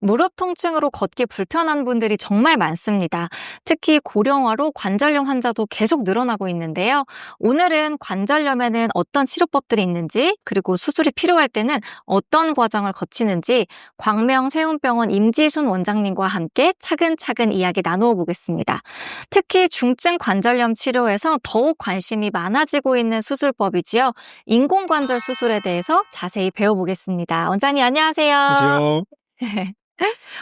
무릎 통증으로 걷기 불편한 분들이 정말 많습니다. 특히 고령화로 관절염 환자도 계속 늘어나고 있는데요. 오늘은 관절염에는 어떤 치료법들이 있는지, 그리고 수술이 필요할 때는 어떤 과정을 거치는지 광명세운병원 임지순 원장님과 함께 차근차근 이야기 나누어 보겠습니다. 특히 중증 관절염 치료에서 더욱 관심이 많아지고 있는 수술법이지요. 인공관절 수술에 대해서 자세히 배워보겠습니다. 원장님 안녕하세요. 안녕하세요.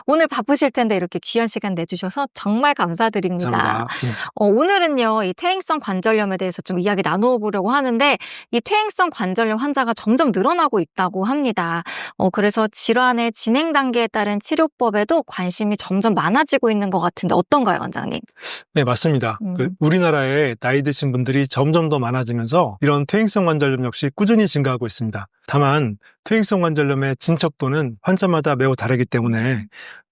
오늘 바쁘실 텐데 이렇게 귀한 시간 내주셔서 정말 감사드립니다. 감사합니다. 오늘은요, 이 퇴행성 관절염에 대해서 좀 이야기 나누어 보려고 하는데, 이 퇴행성 관절염 환자가 점점 늘어나고 있다고 합니다. 그래서 질환의 진행 단계에 따른 치료법에도 관심이 점점 많아지고 있는 것 같은데 어떤가요, 원장님? 네, 맞습니다. 우리나라에 나이 드신 분들이 점점 더 많아지면서 이런 퇴행성 관절염 역시 꾸준히 증가하고 있습니다. 다만 퇴행성 관절염의 진척도는 환자마다 매우 다르기 때문에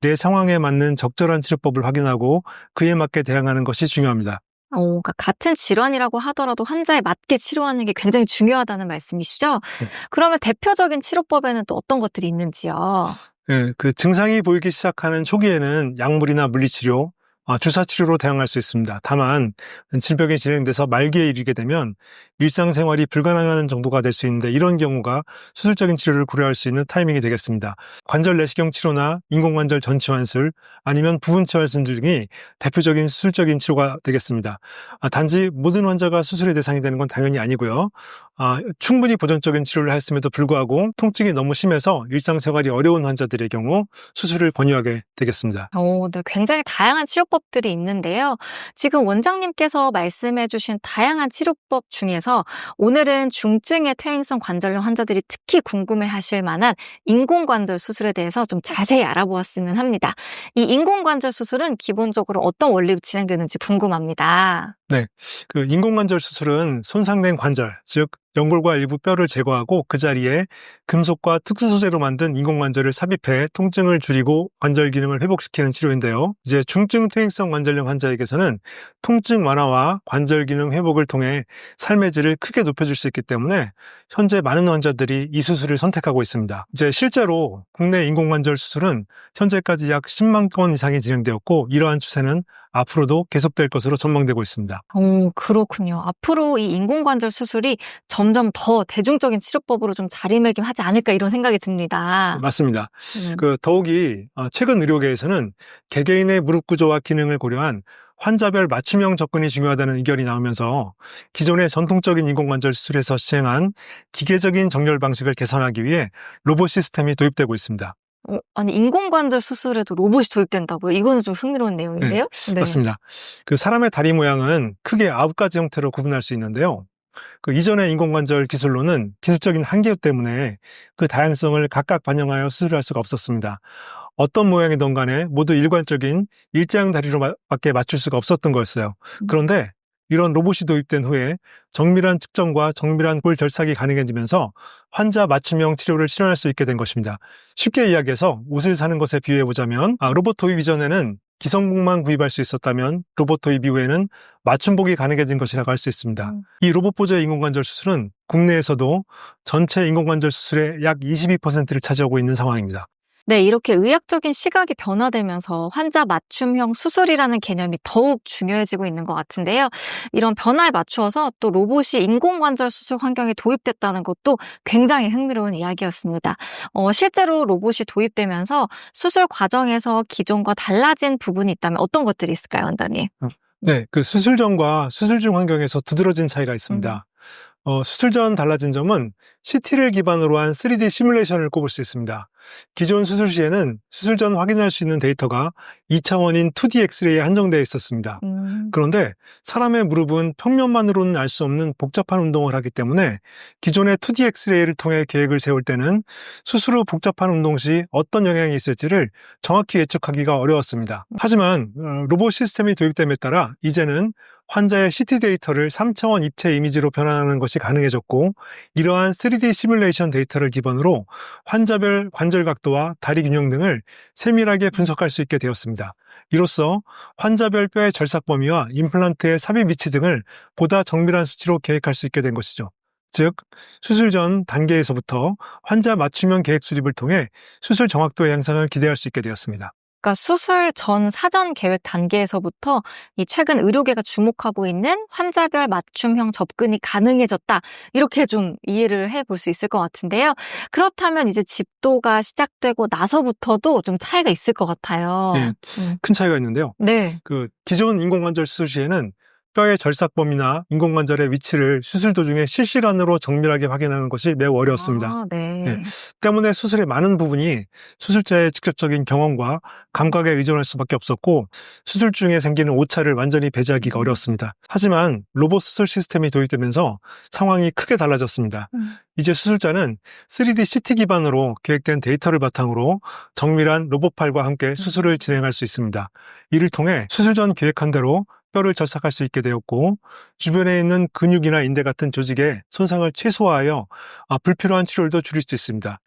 내 상황에 맞는 적절한 치료법을 확인하고 그에 맞게 대응하는 것이 중요합니다. 그러니까 같은 질환이라고 하더라도 환자에 맞게 치료하는 게 굉장히 중요하다는 말씀이시죠? 네. 그러면 대표적인 치료법에는 또 어떤 것들이 있는지요? 네, 그 증상이 보이기 시작하는 초기에는 약물이나 물리치료, 주사치료로 대응할 수 있습니다. 다만 질병이 진행돼서 말기에 이르게 되면 일상생활이 불가능한 정도가 될 수 있는데, 이런 경우가 수술적인 치료를 고려할 수 있는 타이밍이 되겠습니다. 관절 내시경 치료나 인공관절 전치 환술, 아니면 부분치 환술 등이 대표적인 수술적인 치료가 되겠습니다. 단지 모든 환자가 수술의 대상이 되는 건 당연히 아니고요. 충분히 보존적인 치료를 했음에도 불구하고 통증이 너무 심해서 일상생활이 어려운 환자들의 경우 수술을 권유하게 되겠습니다. 네, 굉장히 다양한 치료법들이 있는데요. 지금 원장님께서 말씀해주신 다양한 치료법 중에서 오늘은 중증의 퇴행성 관절염 환자들이 특히 궁금해하실 만한 인공관절 수술에 대해서 좀 자세히 알아보았으면 합니다. 이 인공관절 수술은 기본적으로 어떤 원리로 진행되는지 궁금합니다. 네, 그 인공관절 수술은 손상된 관절, 즉 연골과 일부 뼈를 제거하고 그 자리에 금속과 특수 소재로 만든 인공관절을 삽입해 통증을 줄이고 관절 기능을 회복시키는 치료인데요. 이제 중증 퇴행성 관절염 환자에게서는 통증 완화와 관절 기능 회복을 통해 삶의 질을 크게 높여줄 수 있기 때문에 현재 많은 환자들이 이 수술을 선택하고 있습니다. 이제 실제로 국내 인공관절 수술은 현재까지 약 10만 건 이상이 진행되었고, 이러한 추세는 앞으로도 계속될 것으로 전망되고 있습니다. 그렇군요. 앞으로 이 인공관절 수술이 점점 더 대중적인 치료법으로 좀 자리매김하지 않을까 이런 생각이 듭니다. 맞습니다. 더욱이 최근 의료계에서는 개개인의 무릎 구조와 기능을 고려한 환자별 맞춤형 접근이 중요하다는 의견이 나오면서 기존의 전통적인 인공관절 수술에서 시행한 기계적인 정렬 방식을 개선하기 위해 로봇 시스템이 도입되고 있습니다. 아니, 인공관절 수술에도 로봇이 도입된다고요? 이거는 좀 흥미로운 내용인데요? 네, 맞습니다. 그 사람의 다리 모양은 크게 9가지 형태로 구분할 수 있는데요. 그 이전의 인공관절 기술로는 기술적인 한계 때문에 그 다양성을 각각 반영하여 수술할 수가 없었습니다. 어떤 모양이든 간에 모두 일관적인 일자형 다리로밖에 맞출 수가 없었던 거였어요. 그런데 이런 로봇이 도입된 후에 정밀한 측정과 정밀한 골 절삭이 가능해지면서 환자 맞춤형 치료를 실현할 수 있게 된 것입니다. 쉽게 이야기해서 옷을 사는 것에 비유해보자면, 로봇 도입 이전에는 기성복만 구입할 수 있었다면 로봇 도입 이후에는 맞춤복이 가능해진 것이라고 할 수 있습니다. 이 로봇 보조 인공관절 수술은 국내에서도 전체 인공관절 수술의 약 22%를 차지하고 있는 상황입니다. 네, 이렇게 의학적인 시각이 변화되면서 환자 맞춤형 수술이라는 개념이 더욱 중요해지고 있는 것 같은데요. 이런 변화에 맞추어서 또 로봇이 인공관절 수술 환경에 도입됐다는 것도 굉장히 흥미로운 이야기였습니다. 실제로 로봇이 도입되면서 수술 과정에서 기존과 달라진 부분이 있다면 어떤 것들이 있을까요, 원장님? 네, 그 수술 전과 수술 중 환경에서 두드러진 차이가 있습니다. 수술 전 달라진 점은 CT를 기반으로 한 3D 시뮬레이션을 꼽을 수 있습니다. 기존 수술 시에는 수술 전 확인할 수 있는 데이터가 2차원인 2D 엑스레이에 한정되어 있었습니다. 그런데 사람의 무릎은 평면만으로는 알 수 없는 복잡한 운동을 하기 때문에 기존의 2D 엑스레이를 통해 계획을 세울 때는 수술 후 복잡한 운동 시 어떤 영향이 있을지를 정확히 예측하기가 어려웠습니다. 하지만 로봇 시스템이 도입됨에 따라 이제는 환자의 CT 데이터를 3차원 입체 이미지로 변환하는 것이 가능해졌고, 이러한 3D 시뮬레이션 데이터를 기반으로 환자별 관절 각도와 다리 균형 등을 세밀하게 분석할 수 있게 되었습니다. 이로써 환자별 뼈의 절삭 범위와 임플란트의 삽입 위치 등을 보다 정밀한 수치로 계획할 수 있게 된 것이죠. 즉 수술 전 단계에서부터 환자 맞춤형 계획 수립을 통해 수술 정확도의 향상을 기대할 수 있게 되었습니다. 그러니까 수술 전 사전 계획 단계에서부터 이 최근 의료계가 주목하고 있는 환자별 맞춤형 접근이 가능해졌다. 이렇게 좀 이해를 해볼 수 있을 것 같은데요. 그렇다면 이제 집도가 시작되고 나서부터도 좀 차이가 있을 것 같아요. 예, 큰 차이가 있는데요. 네. 기존 인공관절 수술 시에는 뼈의 절삭범위나 인공관절의 위치를 수술 도중에 실시간으로 정밀하게 확인하는 것이 매우 어려웠습니다. 아, 네. 예, 때문에 수술의 많은 부분이 수술자의 직접적인 경험과 감각에 의존할 수밖에 없었고 수술 중에 생기는 오차를 완전히 배제하기가 어려웠습니다. 하지만 로봇 수술 시스템이 도입되면서 상황이 크게 달라졌습니다. 이제 수술자는 3D CT 기반으로 계획된 데이터를 바탕으로 정밀한 로봇팔과 함께 수술을 진행할 수 있습니다. 이를 통해 수술 전 계획한 대로 뼈를 절삭할 수 있게 되었고 주변에 있는 근육이나 인대 같은 조직의 손상을 최소화하여 불필요한 치료도 줄일 수 있습니다.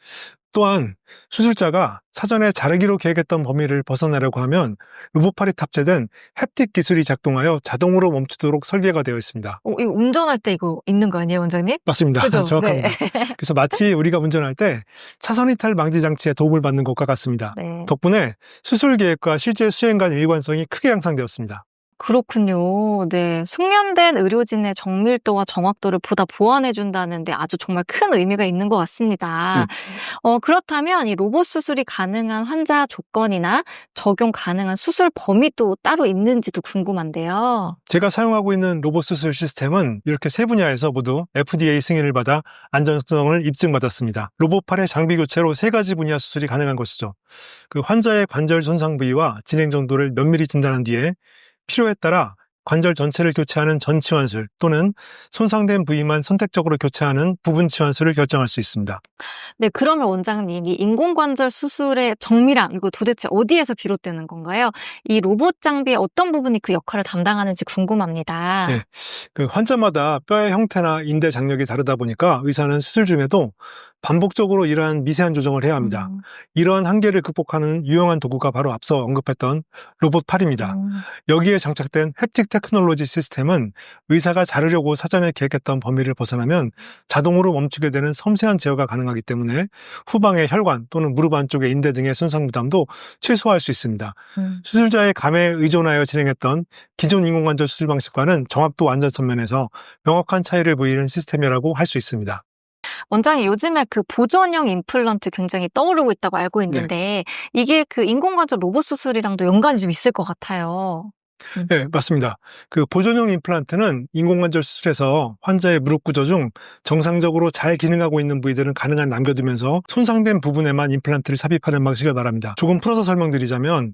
또한 수술자가 사전에 자르기로 계획했던 범위를 벗어나려고 하면 로봇팔이 탑재된 햅틱 기술이 작동하여 자동으로 멈추도록 설계가 되어 있습니다. 이거 운전할 때 이거 있는 거 아니에요, 원장님? 맞습니다. 그죠? 정확합니다. 네. 그래서 마치 우리가 운전할 때 차선 이탈 방지 장치에 도움을 받는 것과 같습니다. 네. 덕분에 수술 계획과 실제 수행 간 일관성이 크게 향상되었습니다. 그렇군요. 네. 숙련된 의료진의 정밀도와 정확도를 보다 보완해준다는데 아주 정말 큰 의미가 있는 것 같습니다. 그렇다면 이 로봇 수술이 가능한 환자 조건이나 적용 가능한 수술 범위도 따로 있는지도 궁금한데요. 제가 사용하고 있는 로봇 수술 시스템은 이렇게 세 분야에서 모두 FDA 승인을 받아 안전성을 입증받았습니다. 로봇팔의 장비 교체로 3가지 분야 수술이 가능한 것이죠. 환자의 관절 손상 부위와 진행 정도를 면밀히 진단한 뒤에 필요에 따라 관절 전체를 교체하는 전치환술 또는 손상된 부위만 선택적으로 교체하는 부분 치환술을 결정할 수 있습니다. 네, 그러면 원장님, 이 인공관절 수술의 정밀함, 이거 도대체 어디에서 비롯되는 건가요? 이 로봇 장비의 어떤 부분이 그 역할을 담당하는지 궁금합니다. 네, 환자마다 뼈의 형태나 인대 장력이 다르다 보니까 의사는 수술 중에도 반복적으로 이러한 미세한 조정을 해야 합니다. 이러한 한계를 극복하는 유용한 도구가 바로 앞서 언급했던 로봇팔입니다. 여기에 장착된 햅틱 테크놀로지 시스템은 의사가 자르려고 사전에 계획했던 범위를 벗어나면 자동으로 멈추게 되는 섬세한 제어가 가능하기 때문에 후방의 혈관 또는 무릎 안쪽의 인대 등의 손상 부담도 최소화할 수 있습니다. 수술자의 감에 의존하여 진행했던 기존 인공관절 수술 방식과는 정확도 안전성 면에서 명확한 차이를 보이는 시스템이라고 할 수 있습니다. 원장님, 요즘에 보존형 임플란트 굉장히 떠오르고 있다고 알고 있는데 이게 인공관절 로봇 수술이랑도 연관이 좀 있을 것 같아요. 네, 맞습니다. 보존형 임플란트는 인공관절 수술에서 환자의 무릎 구조 중 정상적으로 잘 기능하고 있는 부위들은 가능한 남겨두면서 손상된 부분에만 임플란트를 삽입하는 방식을 말합니다. 조금 풀어서 설명드리자면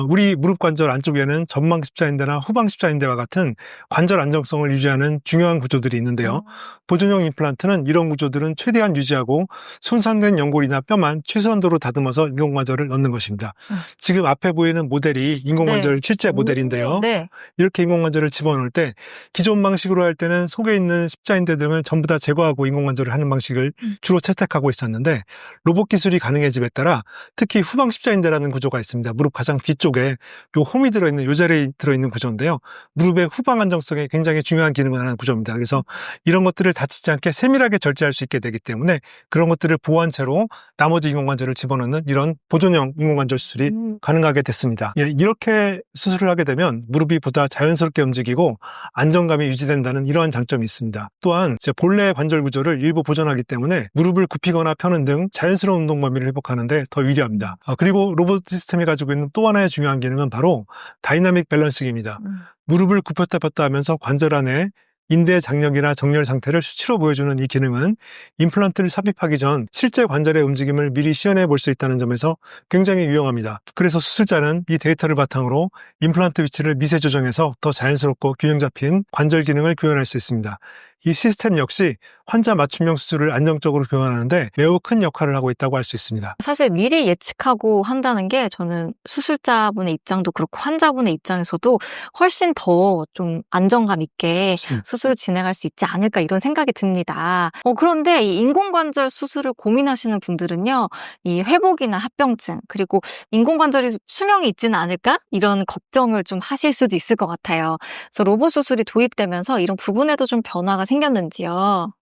우리 무릎 관절 안쪽에는 전방 십자인대나 후방 십자인대와 같은 관절 안정성을 유지하는 중요한 구조들이 있는데요. 보존형 임플란트는 이런 구조들은 최대한 유지하고 손상된 연골이나 뼈만 최소한도로 다듬어서 인공관절을 넣는 것입니다. 지금 앞에 보이는 모델이 인공관절 실제 모델인데요. 네. 이렇게 인공관절을 집어넣을 때 기존 방식으로 할 때는 속에 있는 십자인대 등을 전부 다 제거하고 인공관절을 하는 방식을 주로 채택하고 있었는데 로봇 기술이 가능해짐에 따라 특히 후방 십자인대라는 구조가 있습니다. 무릎 가장 뒤쪽에 홈이 들어있는 요 자리에 들어있는 구조인데요. 무릎의 후방 안정성에 굉장히 중요한 기능을 하는 구조입니다. 그래서 이런 것들을 다치지 않게 세밀하게 절제할 수 있게 되기 때문에 그런 것들을 보완 채로 나머지 인공관절을 집어넣는 이런 보존형 인공관절 수술이 가능하게 됐습니다. 이렇게 수술을 하게 되면 무릎이 보다 자연스럽게 움직이고 안정감이 유지된다는 이러한 장점이 있습니다. 또한 본래의 관절 구조를 일부 보존하기 때문에 무릎을 굽히거나 펴는 등 자연스러운 운동 범위를 회복하는 데 더 유리합니다. 그리고 로봇 시스템이 가지고 있는 또 하나의 중요한 기능은 바로 다이나믹 밸런싱입니다. 무릎을 굽혔다 폈다 하면서 관절 안에 인대 장력이나 정렬 상태를 수치로 보여주는 이 기능은 임플란트를 삽입하기 전 실제 관절의 움직임을 미리 시연해 볼 수 있다는 점에서 굉장히 유용합니다. 그래서 수술자는 이 데이터를 바탕으로 임플란트 위치를 미세 조정해서 더 자연스럽고 균형 잡힌 관절 기능을 구현할 수 있습니다. 이 시스템 역시 환자 맞춤형 수술을 안정적으로 교환하는데 매우 큰 역할을 하고 있다고 할 수 있습니다. 사실 미리 예측하고 한다는 게 저는 수술자분의 입장도 그렇고 환자분의 입장에서도 훨씬 더 좀 안정감 있게 수술을 진행할 수 있지 않을까 이런 생각이 듭니다. 그런데 이 인공관절 수술을 고민하시는 분들은요, 이 회복이나 합병증 그리고 인공관절이 수명이 있지는 않을까 이런 걱정을 좀 하실 수도 있을 것 같아요. 그래서 로봇 수술이 도입되면서 이런 부분에도 좀 변화가 생겼는지요?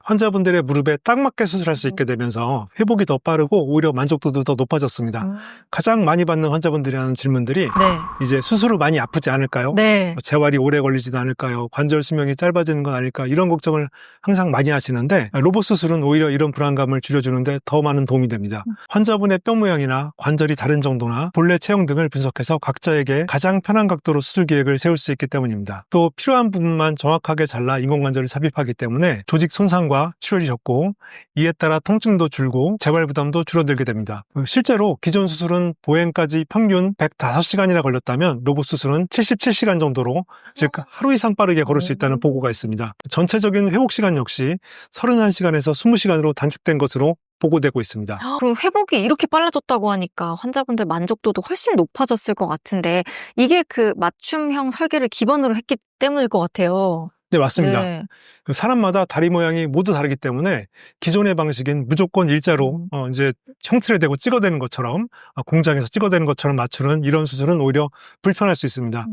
환자분들의 무릎에 딱 맞게 수술할 수 있게 되면서 회복이 더 빠르고 오히려 만족도도 더 높아졌습니다. 가장 많이 받는 환자분들이 하는 질문들이 네. 이제 수술 후 많이 아프지 않을까요? 네. 재활이 오래 걸리지도 않을까요? 관절 수명이 짧아지는 건 아닐까? 이런 걱정을 항상 많이 하시는데 로봇 수술은 오히려 이런 불안감을 줄여주는데 더 많은 도움이 됩니다. 환자분의 뼈 모양이나 관절이 다른 정도나 본래 체형 등을 분석해서 각자에게 가장 편한 각도로 수술 계획을 세울 수 있기 때문입니다. 또 필요한 부분만 정확하게 잘라 인공관절을 삽입하기 때문에 조직 손상과 출혈이 적고 이에 따라 통증도 줄고 재발 부담도 줄어들게 됩니다. 실제로 기존 수술은 보행까지 평균 105시간이나 걸렸다면 로봇 수술은 77시간 정도로 즉 하루 이상 빠르게 걸을 수 있다는 보고가 있습니다. 전체적인 회복 시간 역시 31시간에서 20시간으로 단축된 것으로 보고되고 있습니다. 그럼 회복이 이렇게 빨라졌다고 하니까 환자분들 만족도도 훨씬 높아졌을 것 같은데 이게 그 맞춤형 설계를 기반으로 했기 때문일 것 같아요. 네, 맞습니다. 네. 사람마다 다리 모양이 모두 다르기 때문에 기존의 방식인 무조건 일자로 이제 형틀에 대고 찍어대는 것처럼 공장에서 찍어대는 것처럼 맞추는 이런 수술은 오히려 불편할 수 있습니다.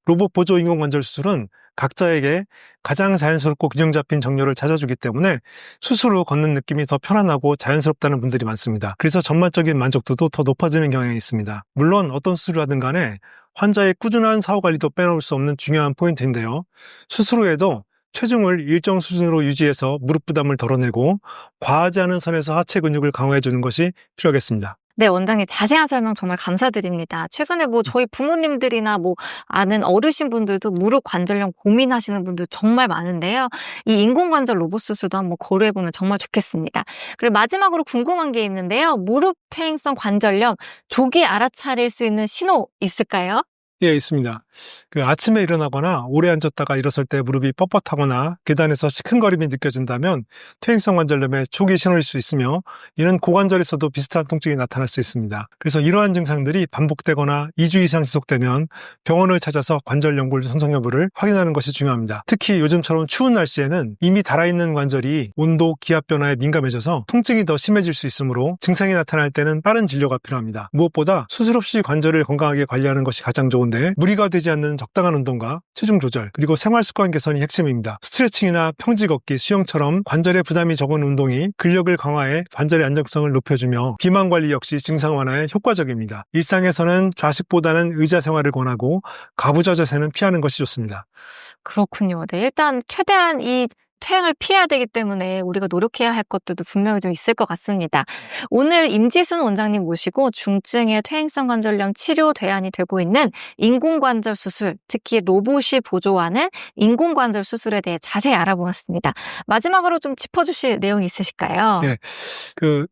로봇 보조 인공관절 수술은 각자에게 가장 자연스럽고 균형 잡힌 정렬을 찾아주기 때문에 수술 후 걷는 느낌이 더 편안하고 자연스럽다는 분들이 많습니다. 그래서 전반적인 만족도도 더 높아지는 경향이 있습니다. 물론 어떤 수술을 하든 간에 환자의 꾸준한 사후관리도 빼놓을 수 없는 중요한 포인트인데요. 수술 후에도 체중을 일정 수준으로 유지해서 무릎 부담을 덜어내고 과하지 않은 선에서 하체 근육을 강화해주는 것이 필요하겠습니다. 네, 원장님 자세한 설명 정말 감사드립니다. 최근에 저희 부모님들이나 아는 어르신 분들도 무릎 관절염 고민하시는 분들 정말 많은데요. 이 인공관절 로봇 수술도 한번 고려해보면 정말 좋겠습니다. 그리고 마지막으로 궁금한 게 있는데요. 무릎 퇴행성 관절염 조기 알아차릴 수 있는 신호 있을까요? 예, 있습니다. 아침에 일어나거나 오래 앉았다가 일어설 때 무릎이 뻣뻣하거나 계단에서 시큰거림이 느껴진다면 퇴행성 관절염의 초기 신호일 수 있으며 이는 고관절에서도 비슷한 통증이 나타날 수 있습니다. 그래서 이러한 증상들이 반복되거나 2주 이상 지속되면 병원을 찾아서 관절 연골 손상 여부를 확인하는 것이 중요합니다. 특히 요즘처럼 추운 날씨에는 이미 닳아있는 관절이 온도, 기압 변화에 민감해져서 통증이 더 심해질 수 있으므로 증상이 나타날 때는 빠른 진료가 필요합니다. 무엇보다 수술 없이 관절을 건강하게 관리하는 것이 가장 좋은데 무리가 되지 않는 적당한 운동과 체중 조절 그리고 생활습관 개선이 핵심입니다. 스트레칭이나 평지 걷기, 수영처럼 관절에 부담이 적은 운동이 근력을 강화해 관절의 안정성을 높여주며 비만 관리 역시 증상 완화에 효과적입니다. 일상에서는 좌식보다는 의자 생활을 권하고 가부좌 자세는 피하는 것이 좋습니다. 그렇군요. 네, 일단 최대한 이 퇴행을 피해야 되기 때문에 우리가 노력해야 할 것들도 분명히 좀 있을 것 같습니다. 오늘 임지순 원장님 모시고 중증의 퇴행성 관절염 치료 대안이 되고 있는 인공관절 수술, 특히 로봇이 보조하는 인공관절 수술에 대해 자세히 알아보았습니다. 마지막으로 좀 짚어주실 내용이 있으실까요? 네,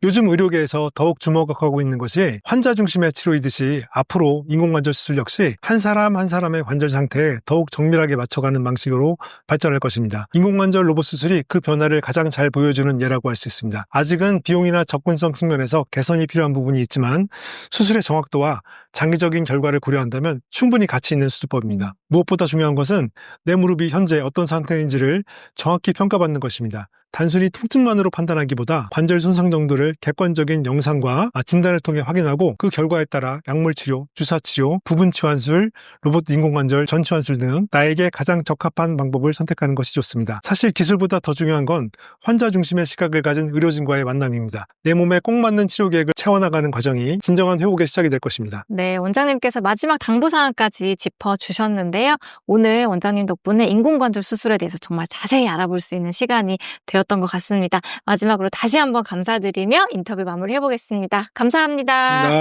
요즘 의료계에서 더욱 주목하고 있는 것이 환자 중심의 치료이듯이 앞으로 인공관절 수술 역시 한 사람 한 사람의 관절 상태에 더욱 정밀하게 맞춰가는 방식으로 발전할 것입니다. 인공관절 로봇 수술이 그 변화를 가장 잘 보여주는 예라고 할 수 있습니다. 아직은 비용이나 접근성 측면에서 개선이 필요한 부분이 있지만 수술의 정확도와 장기적인 결과를 고려한다면 충분히 가치 있는 수술법입니다. 무엇보다 중요한 것은 내 무릎이 현재 어떤 상태인지를 정확히 평가받는 것입니다. 단순히 통증만으로 판단하기보다 관절 손상 정도를 객관적인 영상과 진단을 통해 확인하고 그 결과에 따라 약물치료, 주사치료, 부분치환술, 로봇 인공관절, 전치환술 등 나에게 가장 적합한 방법을 선택하는 것이 좋습니다. 사실 기술보다 더 중요한 건 환자 중심의 시각을 가진 의료진과의 만남입니다. 내 몸에 꼭 맞는 치료 계획을 채워나가는 과정이 진정한 회복의 시작이 될 것입니다. 네, 원장님께서 마지막 당부사항까지 짚어주셨는데요. 오늘 원장님 덕분에 인공관절 수술에 대해서 정말 자세히 알아볼 수 있는 시간이 되었던 것 같습니다. 마지막으로 다시 한번 감사드리며 인터뷰 마무리해보겠습니다. 감사합니다. 감사합니다.